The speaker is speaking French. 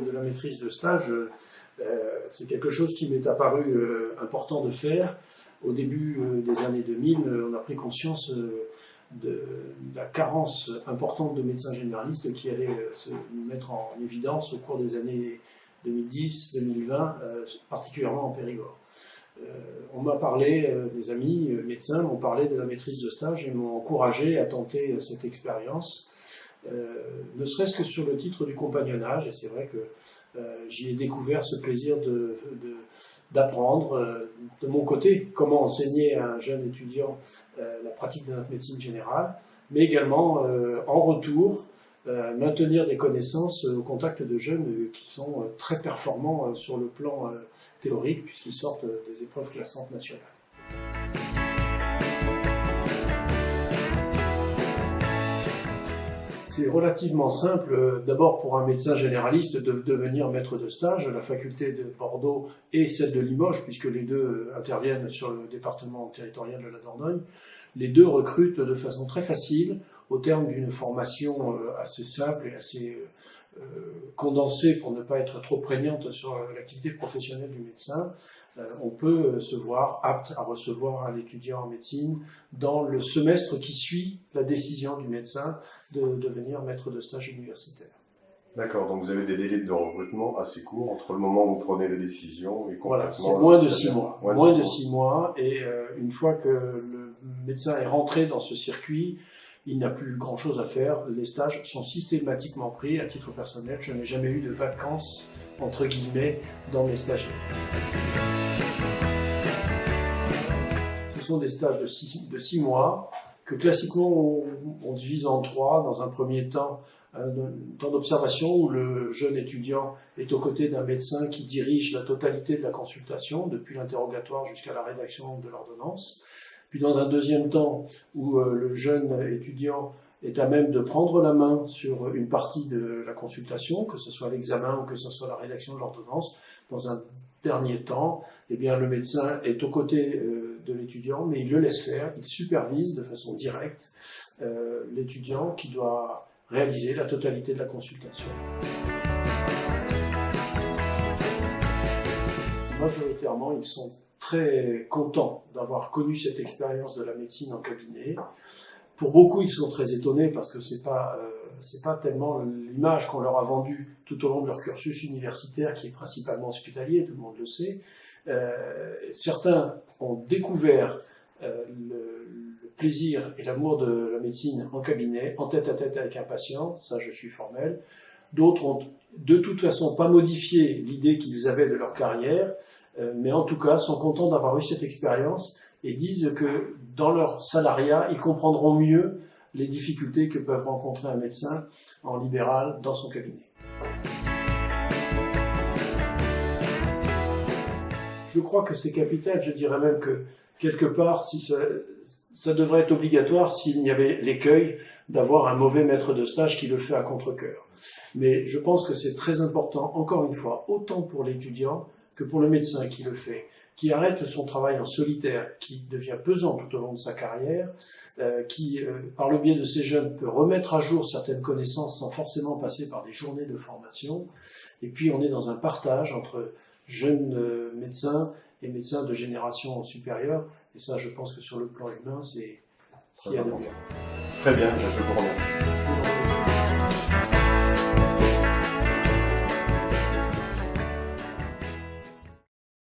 de la maîtrise de stage, c'est quelque chose qui m'est apparu important de faire. Au début des années 2000, on a pris conscience de la carence importante de médecins généralistes qui allait se mettre en évidence au cours des années 2010-2020, particulièrement en Périgord. On m'a parlé, des amis médecins m'ont parlé de la maîtrise de stage et m'ont encouragé à tenter cette expérience, ne serait-ce que sur le titre du compagnonnage, et c'est vrai que j'y ai découvert ce plaisir d'apprendre de mon côté comment enseigner à un jeune étudiant la pratique de notre médecine générale, mais également en retour maintenir des connaissances au contact de jeunes qui sont très performants sur le plan théorique puisqu'ils sortent des épreuves classantes nationales. C'est relativement simple, d'abord pour un médecin généraliste de devenir maître de stage. La faculté de Bordeaux et celle de Limoges, puisque les deux interviennent sur le département territorial de la Dordogne, les deux recrutent de façon très facile, au terme d'une formation assez simple et assez condensée pour ne pas être trop prégnante sur l'activité professionnelle du médecin. On peut se voir apte à recevoir un étudiant en médecine dans le semestre qui suit la décision du médecin de devenir maître de stage universitaire. D'accord, donc vous avez des délais de recrutement assez courts entre le moment où vous prenez la décision et voilà, complètement... c'est moins de 6 mois. Moins de 6 mois, et une fois que le médecin est rentré dans ce circuit, il n'a plus grand-chose à faire. Les stages sont systématiquement pris. À titre personnel, je n'ai jamais eu de vacances, entre guillemets, dans mes stagiaires. Ce sont des stages de 6 mois que classiquement on divise en 3. Dans un premier temps, un temps d'observation où le jeune étudiant est aux côtés d'un médecin qui dirige la totalité de la consultation, depuis l'interrogatoire jusqu'à la rédaction de l'ordonnance. Puis dans un deuxième temps où le jeune étudiant est à même de prendre la main sur une partie de la consultation, que ce soit l'examen ou que ce soit la rédaction de l'ordonnance. Dans un dernier temps, eh bien, le médecin est aux côtés de l'étudiant, mais il le laisse faire, il supervise de façon directe l'étudiant qui doit réaliser la totalité de la consultation. Majoritairement, ils sont très contents d'avoir connu cette expérience de la médecine en cabinet. Pour beaucoup, ils sont très étonnés parce que c'est pas tellement l'image qu'on leur a vendue tout au long de leur cursus universitaire, qui est principalement hospitalier, tout le monde le sait. Certains ont découvert le plaisir et l'amour de la médecine en cabinet, en tête-à-tête avec un patient, ça je suis formel. D'autres ont de toute façon pas modifié l'idée qu'ils avaient de leur carrière, mais en tout cas sont contents d'avoir eu cette expérience et disent que dans leur salariat, ils comprendront mieux les difficultés que peuvent rencontrer un médecin en libéral dans son cabinet. Je crois que c'est capital, je dirais même que quelque part, si ça devrait être obligatoire s'il y avait l'écueil d'avoir un mauvais maître de stage qui le fait à contre-cœur. Mais je pense que c'est très important, encore une fois, autant pour l'étudiant que pour le médecin qui le fait, qui arrête son travail en solitaire, qui devient pesant tout au long de sa carrière, qui, par le biais de ces jeunes, peut remettre à jour certaines connaissances sans forcément passer par des journées de formation. Et puis on est dans un partage entre jeunes médecins et médecins de génération supérieure. Et ça, je pense que sur le plan humain, c'est ce qu'il y a de bien. Très bien, je vous remercie.